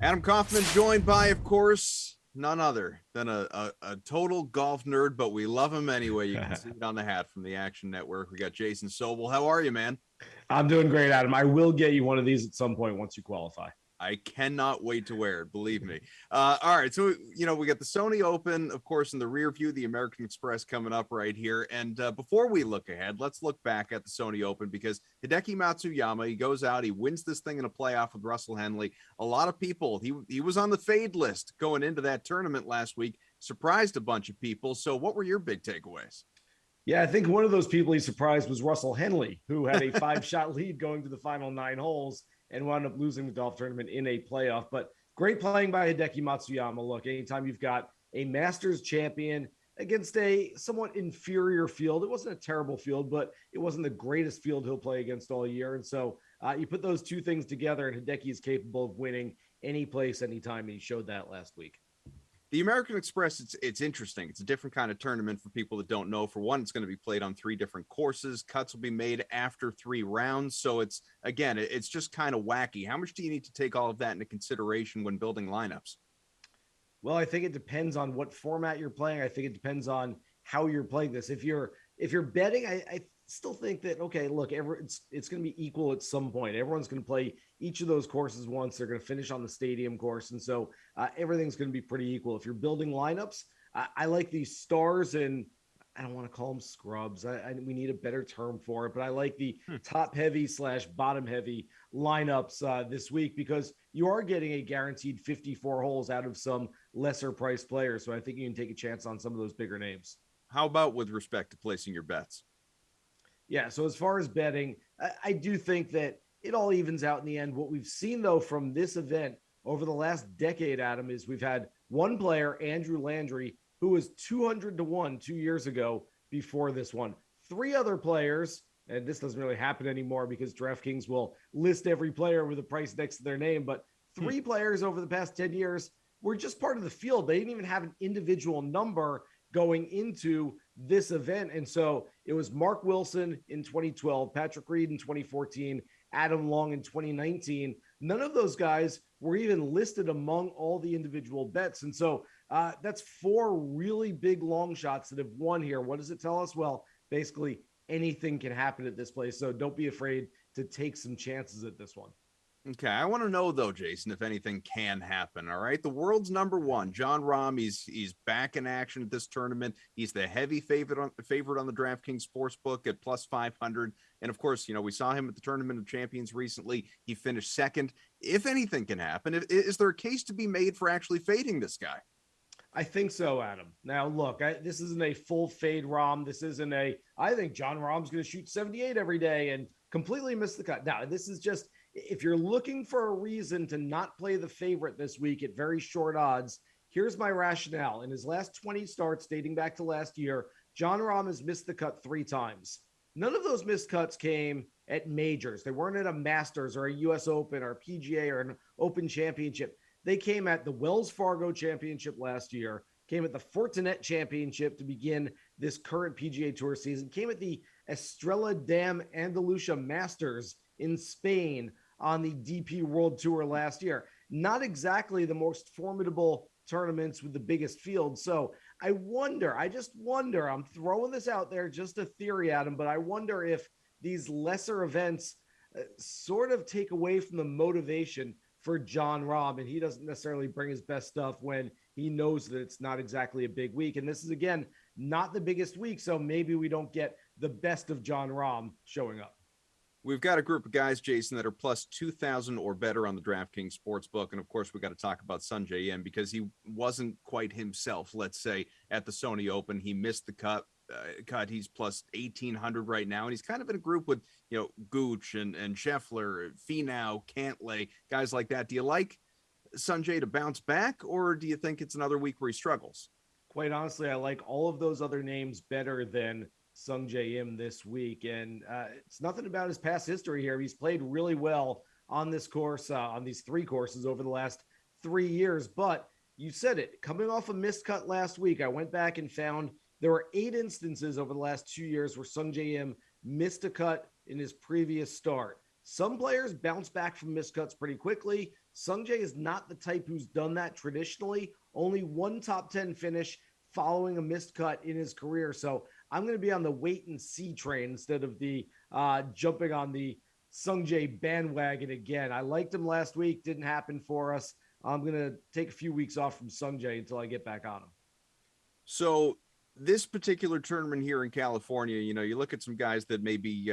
Adam Kaufman joined by, of course, none other than a total golf nerd, but we love him anyway. You can see it on the hat from the Action Network. We got Jason Sobel. How are you, man? I'm doing great, Adam. I will get you one of these at some point once you qualify. I cannot wait to wear it, believe me. All right, so we got the Sony Open, of course, in the rear view, the American Express coming up right here. And before we look ahead, let's look back at the Sony Open because Hideki Matsuyama, he goes out, he wins this thing in a playoff with Russell Henley. A lot of people, he was on the fade list going into that tournament last week, surprised a bunch of people. So what were your big takeaways? Yeah, I think one of those people he surprised was Russell Henley, who had a 5-shot lead going to the final 9 holes and wound up losing the golf tournament in a playoff. But great playing by Hideki Matsuyama. Look, anytime you've got a Masters champion against a somewhat inferior field, it wasn't a terrible field, but it wasn't the greatest field he'll play against all year. And so you put those two things together, and Hideki is capable of winning any place, anytime. And he showed that last week. The American Express, it's interesting. It's a different kind of tournament for people that don't know. For one, it's going to be played on 3 different courses. Cuts will be made after 3 rounds. So it's just kind of wacky. How much do you need to take all of that into consideration when building lineups? Well, I think it depends on what format you're playing. I think it depends on how you're playing this. If you're betting, I still think that okay, look, it's going to be equal at some point. Everyone's going to play each of those courses once. They're going to finish on the stadium course, and so everything's going to be pretty equal. If you're building lineups, I like these stars, and I don't want to call them scrubs. We need a better term for it, but I like the top heavy / bottom heavy lineups this week because you are getting a guaranteed 54 holes out of some lesser priced players. So I think you can take a chance on some of those bigger names. How about with respect to placing your bets? Yeah. So as far as betting, I do think that it all evens out in the end. What we've seen though from this event over the last decade, Adam, is we've had one player, Andrew Landry, who was 200 to 1 2 years ago before this one. 3 other players, and this doesn't really happen anymore because DraftKings will list every player with a price next to their name, but 3 players over the past 10 years were just part of the field. They didn't even have an individual number going into this event. And so it was Mark Wilson in 2012, Patrick Reed in 2014, Adam Long in 2019. None of those guys were even listed among all the individual bets. And so that's 4 really big long shots that have won here. What does it tell us? Well, basically anything can happen at this place. So don't be afraid to take some chances at this one. Okay, I want to know though, Jason, if anything can happen. All right, the world's number one, Jon Rahm. He's back in action at this tournament. He's the heavy favorite on the DraftKings Sportsbook at plus 500. And of course, we saw him at the Tournament of Champions recently. He finished second. If anything can happen, is there a case to be made for actually fading this guy? I think so, Adam. Now, look, this isn't a full fade Rahm. This isn't I think Jon Rahm's going to shoot 78 every day and completely miss the cut. Now, this is just, if you're looking for a reason to not play the favorite this week at very short odds, here's my rationale. In his last 20 starts dating back to last year, Jon Rahm has missed the cut 3 times. None of those missed cuts came at majors. They weren't at a Masters or a US Open or a PGA or an Open Championship. They came at the Wells Fargo Championship last year, came at the Fortinet Championship to begin this current PGA Tour season, came at the Estrella Dam Andalusia Masters in Spain on the DP World Tour last year. Not exactly the most formidable tournaments with the biggest field. So I just wonder, I'm throwing this out there, just a theory, Adam, but I wonder if these lesser events sort of take away from the motivation for Jon Rahm, and he doesn't necessarily bring his best stuff when he knows that it's not exactly a big week. And this is, again, not the biggest week, so maybe we don't get the best of Jon Rahm showing up. We've got a group of guys, Jason, that are plus 2,000 or better on the DraftKings Sportsbook. And of course, we got to talk about Sonjm because he wasn't quite himself, let's say, at the Sony Open. He missed the cut. He's plus 1,800 right now. And he's kind of in a group with, Gooch and Scheffler, Finau, Cantlay, guys like that. Do you like Sonjm to bounce back, or do you think it's another week where he struggles? Quite honestly, I like all of those other names better than Sung-jae this week. And it's nothing about his past history here. He's played really well on this course, on these 3 courses over the last 3 years. But you said it, coming off a missed cut last week, I went back and found there were 8 instances over the last 2 years where Sung-jae missed a cut in his previous start. Some players bounce back from miscuts pretty quickly. Sung-jae is not the type who's done that traditionally. Only one top 10 finish following a missed cut in his career. So I'm going to be on the wait and see train instead of the jumping on the Sung-jae bandwagon again. I liked him last week. Didn't happen for us. I'm going to take a few weeks off from Sung-jae until I get back on him. So this particular tournament here in California, you look at some guys that maybe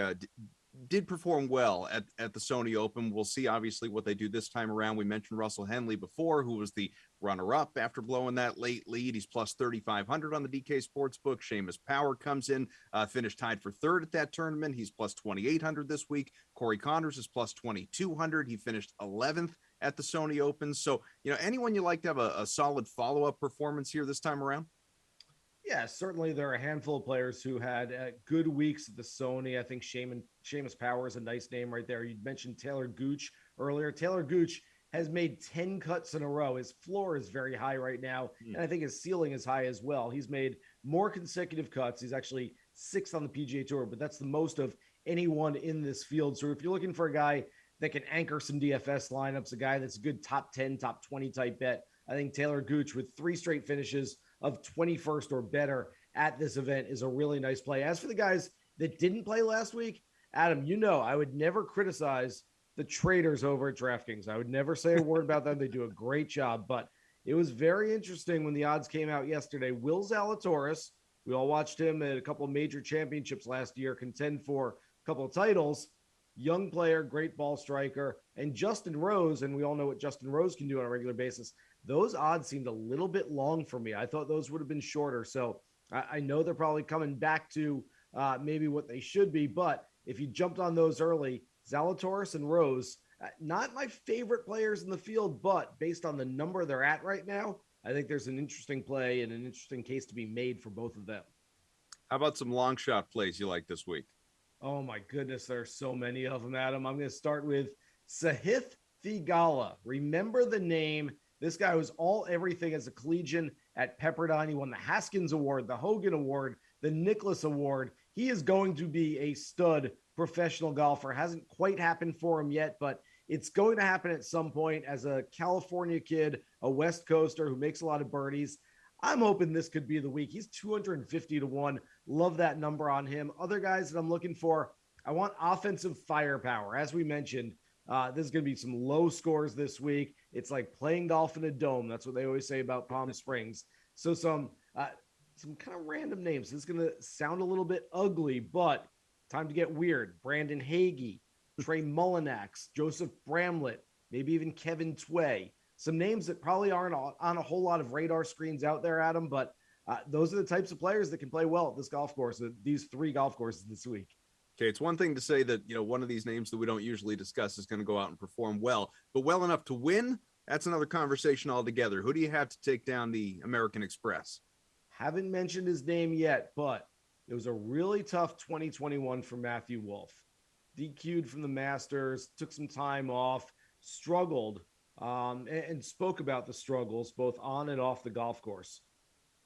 did perform well at the Sony Open. We'll see obviously what they do this time around. We mentioned Russell Henley before, who was the runner-up after blowing that late lead. He's plus 3,500 on the DK Sportsbook. Seamus Power comes in, finished tied for third at that tournament. He's plus 2,800 this week. Corey Connors is plus 2,200. He finished 11th at the Sony Open. So, anyone you like to have a solid follow-up performance here this time around? Yeah, certainly there are a handful of players who had good weeks at the Sony. I think Seamus Power is a nice name right there. You mentioned Taylor Gooch earlier. Taylor Gooch has made 10 cuts in a row. His floor is very high right now, and I think his ceiling is high as well. He's made more consecutive cuts. He's actually sixth on the PGA Tour, but that's the most of anyone in this field. So if you're looking for a guy that can anchor some DFS lineups, a guy that's a good top 10, top 20 type bet, I think Taylor Gooch with 3 straight finishes of 21st or better at this event is a really nice play. As for the guys that didn't play last week, Adam, I would never criticize the traders over at DraftKings. I would never say a word about them. They do a great job, but it was very interesting when the odds came out yesterday. Will Zalatoris, we all watched him at a couple of major championships last year, contend for a couple of titles. Young player, great ball striker, and Justin Rose, and we all know what Justin Rose can do on a regular basis. Those odds seemed a little bit long for me. I thought those would have been shorter. So I know they're probably coming back to maybe what they should be. But if you jumped on those early, Zalatoris and Rose, not my favorite players in the field, but based on the number they're at right now, I think there's an interesting play and an interesting case to be made for both of them. How about some long shot plays you like this week? Oh, my goodness. There are so many of them, Adam. I'm going to start with Sahith Theegala. Remember the name. This guy was everything as a collegian at Pepperdine. He won the Haskins Award, the Hogan Award, the Nicholas Award. He is going to be a stud professional golfer. Hasn't quite happened for him yet, but it's going to happen at some point. As a California kid, a West Coaster who makes a lot of birdies, I'm hoping this could be the week. He's 250 to 1. Love that number on him. Other guys that I'm looking for, I want offensive firepower. As we mentioned, this is going to be some low scores this week. It's like playing golf in a dome. That's what they always say about Palm Springs. So some kind of random names. This is going to sound a little bit ugly, but time to get weird. Brandon Hagee, Trey Mullinax, Joseph Bramlett, maybe even Kevin Tway. Some names that probably aren't on a whole lot of radar screens out there, Adam, but those are the types of players that can play well at this golf course, these 3 golf courses this week. Okay, it's one thing to say that, one of these names that we don't usually discuss is going to go out and perform well, but well enough to win, that's another conversation altogether. Who do you have to take down the American Express? Haven't mentioned his name yet, but it was a really tough 2021 for Matthew Wolff. DQ'd from the Masters, took some time off, struggled, and spoke about the struggles both on and off the golf course.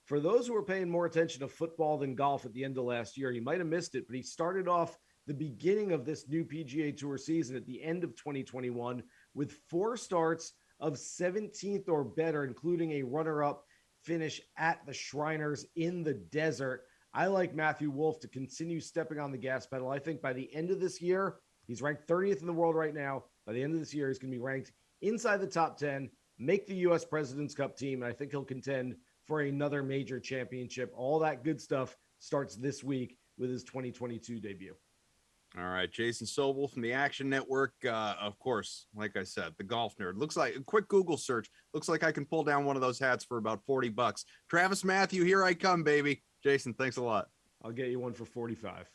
For those who are paying more attention to football than golf at the end of last year, you might have missed it, but he started off the beginning of this new PGA Tour season at the end of 2021 with 4 starts of 17th or better, including a runner-up finish at the Shriners in the desert. I like Matthew Wolff to continue stepping on the gas pedal. I think by the end of this year, he's ranked 30th in the world right now. By the end of this year, he's going to be ranked inside the top 10, make the U.S. President's Cup team, and I think he'll contend for another major championship. All that good stuff starts this week with his 2022 debut. All right, Jason Sobel from the Action Network. Of course, like I said, the golf nerd. Looks like a quick Google search. Looks like I can pull down one of those hats for about $40. Travis Matthew, here I come, baby. Jason, thanks a lot. I'll get you one for 45.